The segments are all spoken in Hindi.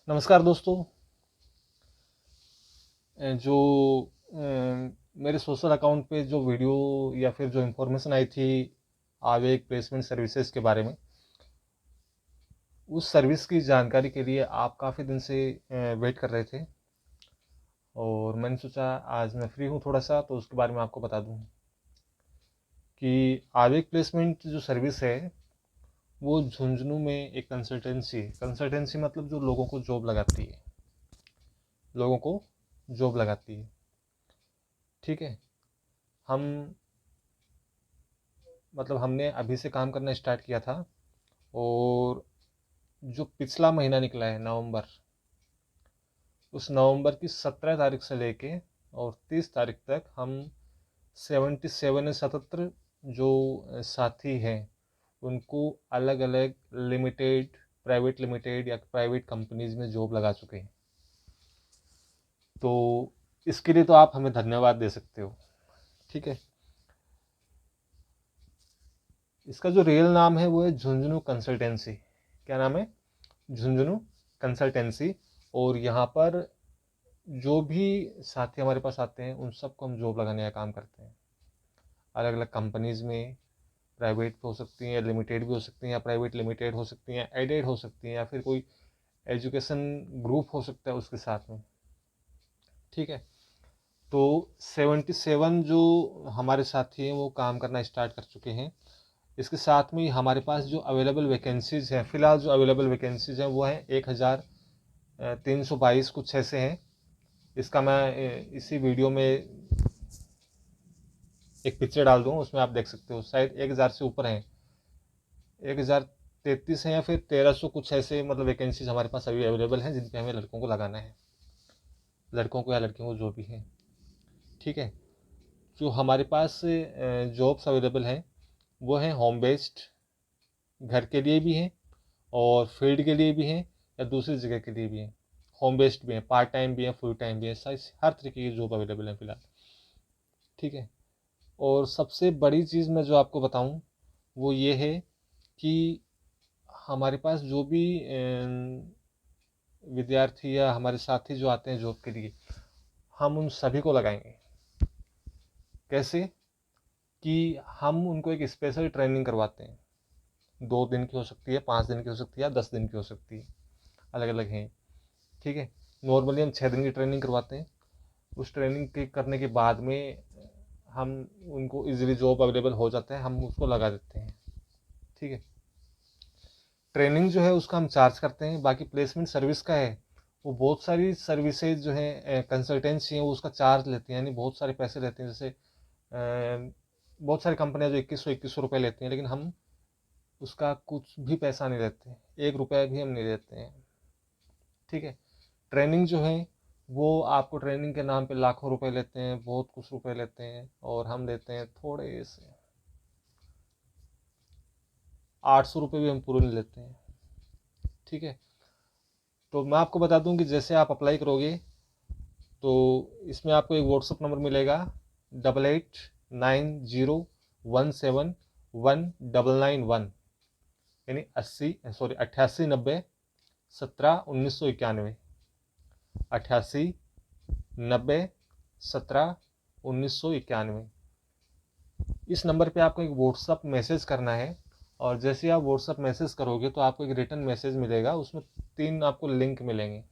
नमस्कार दोस्तों। जो मेरे सोशल अकाउंट पे जो वीडियो या फिर जो इन्फॉर्मेशन आई थी आवेग प्लेसमेंट सर्विसेज के बारे में, उस सर्विस की जानकारी के लिए आप काफ़ी दिन से वेट कर रहे थे और मैंने सोचा आज मैं फ्री हूँ थोड़ा सा तो उसके बारे में आपको बता दूँ कि आवेग प्लेसमेंट जो सर्विस है वो झुंझुनू में एक कंसल्टेंसी मतलब जो लोगों को जॉब लगाती है, लोगों को जॉब लगाती है। ठीक है। हम मतलब हमने अभी से काम करना स्टार्ट किया था और जो पिछला महीना निकला है नवंबर, उस नवंबर की 17 तारीख से लेके और 30 तारीख तक हम 77 जो साथी हैं उनको अलग अलग लिमिटेड, प्राइवेट लिमिटेड या प्राइवेट कंपनीज में जॉब लगा चुके हैं। तो इसके लिए तो आप हमें धन्यवाद दे सकते हो। ठीक है। इसका जो रियल नाम है वो है झुंझुनू कंसल्टेंसी। क्या नाम है? झुंझुनू कंसल्टेंसी। और यहाँ पर जो भी साथी हमारे पास आते हैं उन सबको हम जॉब लगाने का काम करते हैं, अलग अलग कंपनीज में। प्राइवेट हो सकती हैं, लिमिटेड भी हो सकती हैं, या प्राइवेट लिमिटेड हो सकती हैं, एडेड हो सकती हैं, या फिर कोई एजुकेशन ग्रुप हो सकता है उसके साथ में। ठीक है। तो 77 जो हमारे साथी हैं वो काम करना स्टार्ट कर चुके हैं। इसके साथ में हमारे पास जो अवेलेबल वैकेंसीज हैं, फिलहाल जो अवेलेबल वैकेंसीज हैं वो हैं 1322 कुछ ऐसे हैं। इसका मैं इसी वीडियो में एक पिक्चर डाल दूँ, उसमें आप देख सकते हो शायद 1000 से ऊपर हैं, 1033 है या फिर 1300 कुछ ऐसे मतलब वैकेंसीज हमारे पास अभी अवेलेबल हैं जिन पे हमें लड़कों को लगाना है, लड़कों को या लड़कियों को जो भी है। ठीक है। जो हमारे पास जॉब्स अवेलेबल हैं वो हैं होम बेस्ड, घर के लिए भी हैं और फील्ड के लिए भी हैं या दूसरी जगह के लिए भी हैं। होम बेस्ड भी हैं, पार्ट टाइम भी हैं, फुल टाइम भी हैं, साइज हर तरीके की जॉब अवेलेबल है फिलहाल। ठीक है। और सबसे बड़ी चीज़ मैं जो आपको बताऊं वो ये है कि हमारे पास जो भी विद्यार्थी या हमारे साथी जो आते हैं जॉब के लिए, हम उन सभी को लगाएंगे। कैसे? कि हम उनको एक स्पेशल ट्रेनिंग करवाते हैं। 2 दिन की हो सकती है, 5 दिन की हो सकती है, 10 दिन की हो सकती है, अलग अलग हैं। ठीक है। नॉर्मली हम 6 दिन की ट्रेनिंग करवाते हैं। उस ट्रेनिंग के करने के बाद में हम उनको इजीली जॉब अवेलेबल हो जाता है, हम उसको लगा देते हैं। ठीक है। ट्रेनिंग जो है उसका हम चार्ज करते हैं। बाकी प्लेसमेंट सर्विस का है वो बहुत सारी सर्विसेज जो है कंसल्टेंसी है वो उसका चार्ज लेती हैं, यानी बहुत सारे पैसे लेते हैं। जैसे बहुत सारी कंपनियां जो 2100 रुपये लेती हैं, लेकिन हम उसका कुछ भी पैसा नहीं लेते, 1 रुपया भी हम नहीं देते हैं। ठीक है। ट्रेनिंग जो है वो आपको ट्रेनिंग के नाम पे लाखों रुपए लेते हैं, बहुत कुछ रुपए लेते हैं, और हम देते हैं थोड़े से 800 रुपये भी हम पूरे नहीं लेते हैं। ठीक है। तो मैं आपको बता दूं कि जैसे आप अप्लाई करोगे तो इसमें आपको एक व्हाट्सअप नंबर मिलेगा, 8890171991, यानी 8890171991, 8890171991। इस नंबर पे आपको एक व्हाट्सअप मैसेज करना है। और जैसे आप व्हाट्सअप मैसेज करोगे तो आपको एक रिटर्न मैसेज मिलेगा, उसमें 3 आपको लिंक मिलेंगे।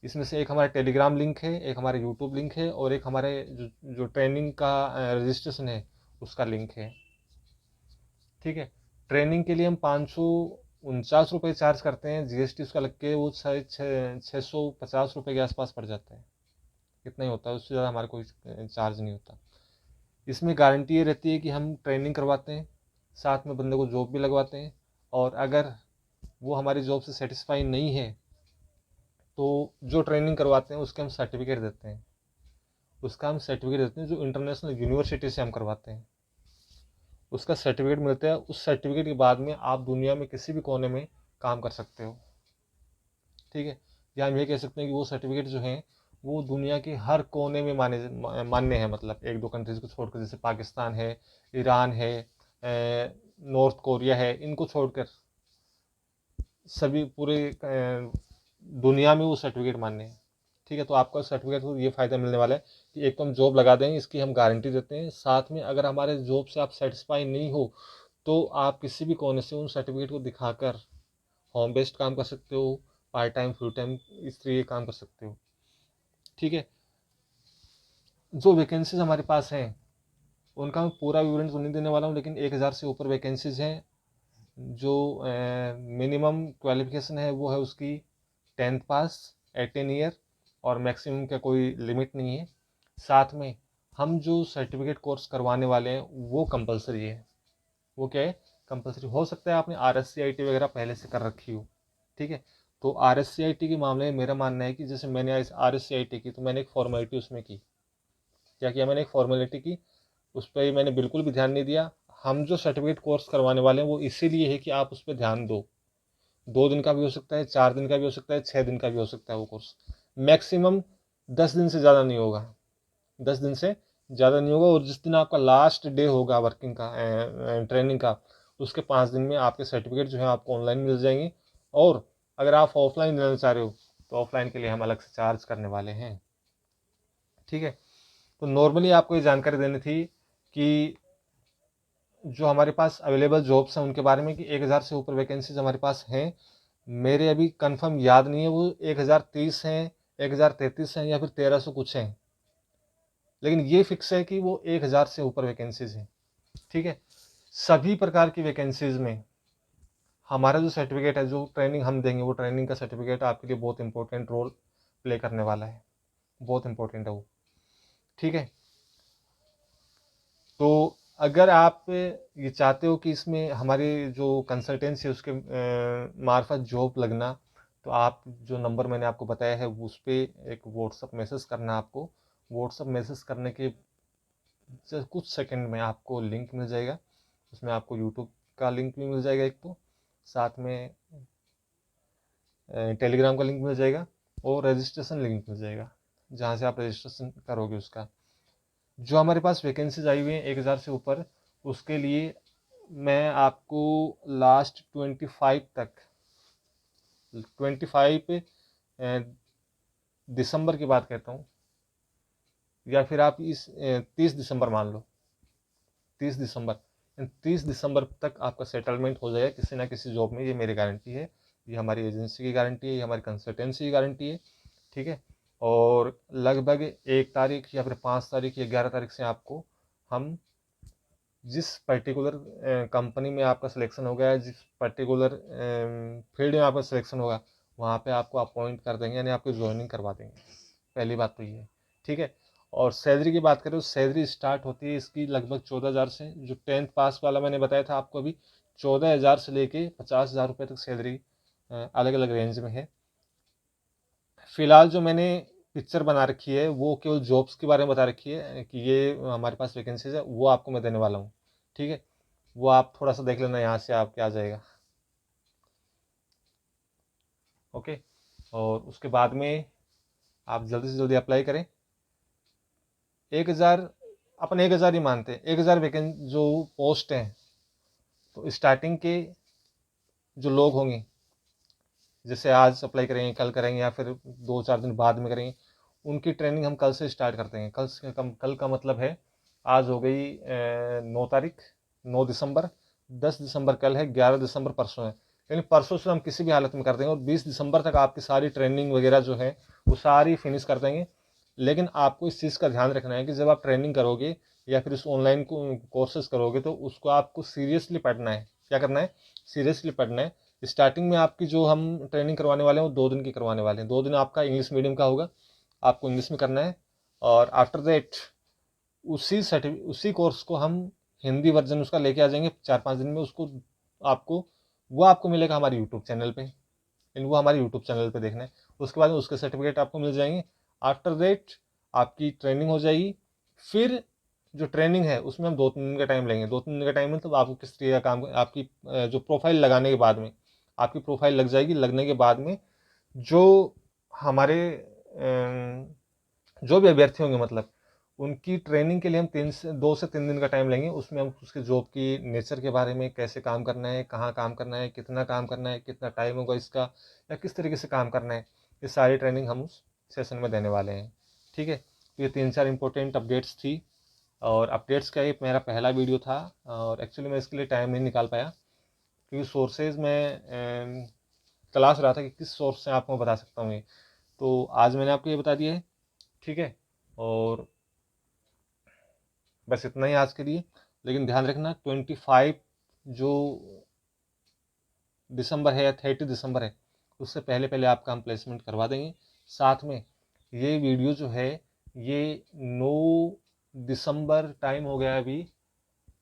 इसमें से एक हमारा टेलीग्राम लिंक है, एक हमारा यूट्यूब लिंक है, और एक हमारे जो ट्रेनिंग का रजिस्ट्रेशन है उसका लिंक है। ठीक है। ट्रेनिंग के लिए हम 549 रुपये चार्ज करते हैं, जीएसटी उसका लग के वो शायद 650 रुपये के आसपास पड़ जाता है, इतना ही होता है, उससे ज़्यादा हमारा कोई चार्ज नहीं होता। इसमें गारंटी ये रहती है कि हम ट्रेनिंग करवाते हैं, साथ में बंदे को जॉब भी लगवाते हैं, और अगर वो हमारी जॉब से सेटिस्फाई नहीं है तो जो ट्रेनिंग करवाते हैं उसके हम सर्टिफिकेट देते हैं, उसका हम सर्टिफिकेट देते हैं जो इंटरनेशनल यूनिवर्सिटी से हम करवाते हैं, उसका सर्टिफिकेट मिलता है। उस सर्टिफिकेट के बाद में आप दुनिया में किसी भी कोने में काम कर सकते हो। ठीक है। या हम ये कह सकते हैं कि वो सर्टिफिकेट जो हैं वो दुनिया के हर कोने में मान्य है, मतलब 1-2 कंट्रीज को छोड़कर, जैसे पाकिस्तान है, ईरान है, नॉर्थ कोरिया है, इनको छोड़कर सभी पूरे दुनिया में वो सर्टिफिकेट मान्य है। ठीक है, तो आपका सर्टिफिकेट को ये फ़ायदा मिलने वाला है कि एक तो हम जॉब लगा देंगे, इसकी हम गारंटी देते हैं। साथ में अगर हमारे जॉब से आप सेटिस्फाई नहीं हो तो आप किसी भी कोने से उन सर्टिफिकेट को दिखाकर होम बेस्ड काम कर सकते हो, पार्ट टाइम फुल टाइम इस तरीके काम कर सकते हो। ठीक है, जो वैकेंसीज हमारे पास हैं उनका मैं पूरा विवरण तो नहीं देने वाला हूँ, लेकिन 1000 से ऊपर वैकेंसीज हैं। जो मिनिमम क्वालिफिकेशन है वो है उसकी 10th पास 18 ईयर, और मैक्सिमम का कोई लिमिट नहीं है। साथ में हम जो सर्टिफिकेट कोर्स करवाने वाले हैं वो कंपलसरी है। वो क्या है? कंपलसरी। हो सकता है आपने RSCIT वगैरह पहले से कर रखी हो। ठीक है, तो RSCIT के मामले में मेरा मानना है कि जैसे मैंने RSCIT की तो मैंने एक फॉर्मेलिटी उसमें की। क्या किया मैंने? एक फॉर्मेलिटी की, उस पर मैंने बिल्कुल भी ध्यान नहीं दिया। हम जो सर्टिफिकेट कोर्स करवाने वाले हैं वो इसीलिए है कि आप उस पर ध्यान दो। 2 दिन का भी हो सकता है, 4 दिन का भी हो सकता है, 6 दिन का भी हो सकता है वो कोर्स। मैक्सिमम 10 दिन से ज़्यादा नहीं होगा। 10 दिन से ज़्यादा नहीं होगा। और जिस दिन आपका लास्ट डे होगा वर्किंग का, ट्रेनिंग का, उसके 5 दिन में आपके सर्टिफिकेट जो है आपको ऑनलाइन मिल जाएंगे। और अगर आप ऑफलाइन लेना चाह रहे हो तो ऑफलाइन के लिए हम अलग से चार्ज करने वाले हैं। ठीक है, तो नॉर्मली आपको ये जानकारी देनी थी कि जो हमारे पास अवेलेबल जॉब्स हैं उनके बारे में, कि 1000 से ऊपर वैकेंसीज हमारे पास हैं। मेरे अभी कंफर्म याद नहीं है वो 1030 हैं, 1033 हैं, या फिर 1300 कुछ हैं, लेकिन ये फिक्स है कि वो 1000 से ऊपर वैकेंसीज हैं। ठीक है, सभी प्रकार की वैकेंसीज में हमारा जो सर्टिफिकेट है, जो ट्रेनिंग हम देंगे, वो ट्रेनिंग का सर्टिफिकेट आपके लिए बहुत इंपॉर्टेंट रोल प्ले करने वाला है। बहुत इंपॉर्टेंट है वो। ठीक है, तो अगर आप ये चाहते हो कि इसमें हमारी जो कंसल्टेंसी है उसके मार्फत जॉब लगना, तो आप जो नंबर मैंने आपको बताया है उस पर एक व्हाट्सअप मैसेज करना है आपको। व्हाट्सअप मैसेज करने के कुछ सेकंड में आपको लिंक मिल जाएगा। उसमें आपको यूट्यूब का लिंक भी मिल जाएगा एक तो, साथ में टेलीग्राम का लिंक मिल जाएगा, और रजिस्ट्रेशन लिंक मिल जाएगा जहाँ से आप रजिस्ट्रेशन करोगे उसका। जो हमारे पास वैकेंसीज आई हुई हैं 1000 से ऊपर, उसके लिए मैं आपको लास्ट 25 तक, 25 दिसंबर की बात कहता हूँ, या फिर आप इस 30 दिसंबर मान लो। 30 दिसंबर, 30 दिसंबर तक आपका सेटलमेंट हो जाएगा किसी ना किसी जॉब में। ये मेरी गारंटी है, ये हमारी एजेंसी की गारंटी है, ये हमारी कंसल्टेंसी की गारंटी है। ठीक है, और लगभग 1 तारीख या फिर 5 तारीख या 11 तारीख से आपको हम जिस पर्टिकुलर कंपनी में आपका सिलेक्शन हो गया है, जिस पर्टिकुलर फील्ड में आपका सिलेक्शन होगा, वहाँ पे आपको अपॉइंट कर देंगे, यानी आपको ज्वाइनिंग करवा देंगे। पहली बात तो ये है। ठीक है, और सैलरी की बात करें तो सैलरी स्टार्ट होती है इसकी लगभग 14,000 से। जो 10th पास वाला मैंने बताया था आपको अभी, 14,000 से लेके 50,000 रुपये तक सैलरी अलग अलग रेंज में है। फिलहाल जो मैंने पिक्चर बना रखी है वो केवल जॉब्स के बारे में बता रखी है कि ये हमारे पास वैकेंसीज है, वो आपको मैं देने वाला हूँ। ठीक है, वो आप थोड़ा सा देख लेना, यहाँ से आपके आ जाएगा। ओके, और उसके बाद में आप जल्दी से जल्दी अप्लाई करें। 1000, अपन 1000 ही मानते हैं, 1000 वैकेंट जो पोस्ट हैं, तो स्टार्टिंग के जो लोग होंगे, जैसे आज अप्लाई करेंगे, कल करेंगे, या फिर 2-4 दिन बाद में करेंगे, उनकी ट्रेनिंग हम कल से स्टार्ट करते हैं। कल से कम, कल का मतलब है आज हो गई 9 तारीख, 9 दिसंबर, 10 दिसंबर कल है, 11 दिसंबर परसों है। यानी परसों से हम किसी भी हालत में कर देंगे, और 20 दिसंबर तक आपकी सारी ट्रेनिंग वगैरह जो है वो सारी फिनिश कर देंगे। लेकिन आपको इस चीज़ का ध्यान रखना है कि जब आप ट्रेनिंग करोगे या फिर इस ऑनलाइन कोर्सेज करोगे, तो उसको आपको सीरियसली पढ़ना है। क्या करना है? सीरियसली पढ़ना है। स्टार्टिंग में आपकी जो हम ट्रेनिंग करवाने वाले हैं वो 2 दिन की करवाने वाले हैं। 2 दिन आपका इंग्लिश मीडियम का होगा, आपको इंग्लिश में करना है। और आफ्टर दैट उसी कोर्स को हम हिंदी वर्जन उसका लेके आ जाएंगे 4-5 दिन में। उसको आपको वो आपको मिलेगा हमारे यूट्यूब चैनल पे, इन वो हमारे यूट्यूब चैनल पे देखना है। उसके बाद में उसके सर्टिफिकेट आपको मिल जाएंगे। आफ्टर दैट आपकी ट्रेनिंग हो जाएगी। फिर जो ट्रेनिंग है उसमें हम 2-3 दिन का टाइम लेंगे। 2-3 दिन का टाइम में तो आपको किस तरीके का काम, आपकी जो प्रोफाइल लगाने के बाद में, आपकी प्रोफाइल लग जाएगी। लगने के बाद में जो हमारे जो भी अभ्यर्थी होंगे, मतलब उनकी ट्रेनिंग के लिए हम 2 से 3 दिन का टाइम लेंगे। उसमें हम उसके जॉब की नेचर के बारे में, कैसे काम करना है, कहाँ काम करना है, कितना काम करना है, कितना टाइम होगा इसका, या किस तरीके से काम करना है, ये सारी ट्रेनिंग हम उस सेशन में देने वाले हैं। ठीक है, तो ये 3-4 इंपॉर्टेंट अपडेट्स थी। और अपडेट्स का ये मेरा पहला वीडियो था, और एक्चुअली मैं इसके लिए टाइम नहीं निकाल पाया, क्योंकि सोर्सेज में तलाश रहा था कि किस सोर्स से आपको बता सकता हूँ ये। तो आज मैंने आपको ये बता दिया है। ठीक है, और बस इतना ही आज के लिए। लेकिन ध्यान रखना 25 जो दिसंबर है या 30 दिसंबर है, उससे पहले पहले आपका हम प्लेसमेंट करवा देंगे। साथ में ये वीडियो जो है ये 9 दिसंबर, टाइम हो गया अभी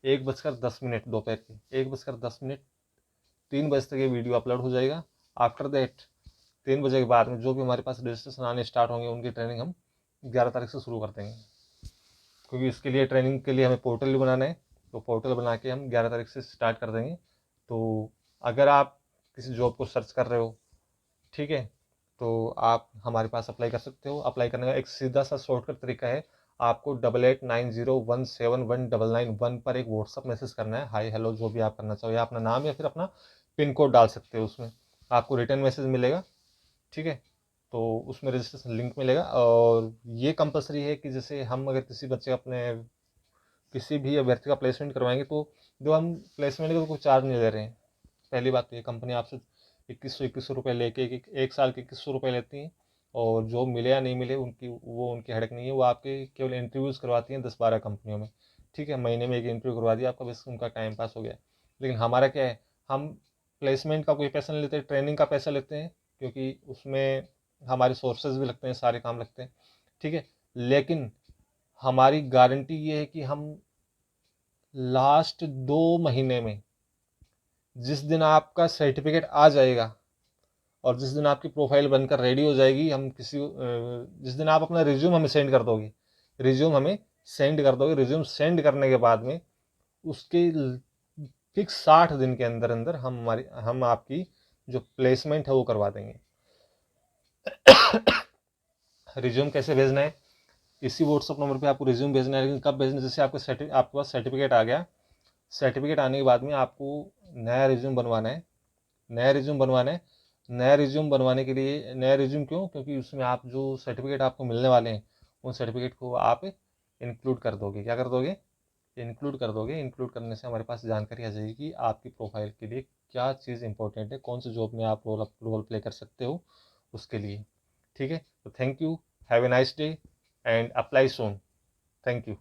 1:10 दोपहर के 1:10, 3 बजे तक ये वीडियो अपलोड हो जाएगा। आफ्टर दैट 3 बजे के बाद में जो भी हमारे पास रजिस्ट्रेशन आने स्टार्ट होंगे, उनकी ट्रेनिंग हम 11 तारीख से शुरू कर देंगे, क्योंकि इसके लिए ट्रेनिंग के लिए हमें पोर्टल भी बनाना है। तो पोर्टल बना के हम 11 तारीख से स्टार्ट कर देंगे। तो अगर आप किसी जॉब को सर्च कर रहे हो, ठीक है, तो आप हमारे पास अप्लाई कर सकते हो। अप्लाई करने का एक सीधा सा शॉर्टकट तरीका है, आपको 8890171991 पर एक व्हाट्सअप मैसेज करना है, हाय हेलो जो भी आप करना चाहो, या अपना नाम या फिर अपना पिन कोड डाल सकते हो। उसमें आपको रिटर्न मैसेज मिलेगा। ठीक है, तो उसमें रजिस्ट्रेशन लिंक मिलेगा। और ये कंपलसरी है कि जैसे हम अगर किसी बच्चे अपने किसी भी अभ्यर्थी का प्लेसमेंट करवाएंगे, तो जो हम प्लेसमेंट का तो कोई चार्ज नहीं ले रहे हैं। पहली बात तो ये, कंपनी आपसे 2100 रुपये लेके एक साल के 2100 रुपये लेती हैं। और जो मिले या नहीं मिले उनकी हड़क नहीं है। वो आपके केवल इंटरव्यूज़ करवाती हैं 10-12 कंपनियों में। ठीक है, महीने में एक इंटरव्यू करवा दिया आपका, बस उनका टाइम पास हो गया। लेकिन हमारा क्या है, हम प्लेसमेंट का कोई पैसा नहीं लेते, ट्रेनिंग का पैसा लेते हैं, क्योंकि उसमें हमारे सोर्सेज भी लगते हैं, सारे काम लगते हैं। ठीक है, लेकिन हमारी गारंटी ये है कि हम लास्ट 2 महीने में, जिस दिन आपका सर्टिफिकेट आ जाएगा और जिस दिन आपकी प्रोफाइल बनकर रेडी हो जाएगी, जिस दिन आप अपना रिज्यूम हमें सेंड कर दोगे, रिज्यूम सेंड करने के बाद में उसके फिक्स 60 दिन के अंदर अंदर हम आपकी जो प्लेसमेंट है वो करवा देंगे। रिज्यूम कैसे भेजना है, इसी व्हाट्सअप नंबर पे आपको रिज्यूम भेजना है। लेकिन कब भेजना, जैसे आपके पास सर्टिफिकेट आ गया, सर्टिफिकेट आने के बाद में आपको नया रिज्यूम बनवाना है। नया रिज्यूम बनवाने के लिए, नया रिज्यूम क्यों, क्योंकि उसमें आप जो सर्टिफिकेट आपको मिलने वाले हैं, उन सर्टिफिकेट को आप इंक्लूड कर दोगे। क्या कर दोगे, इंक्लूड कर दोगे। इंक्लूड करने से हमारे पास जानकारी आ जाएगी कि आपकी प्रोफाइल के लिए क्या चीज़ इंपॉर्टेंट है, कौन सी जॉब में आप रोल प्ले कर सकते हो उसके लिए। ठीक है, तो thank you, have a nice day and apply soon. Thank you.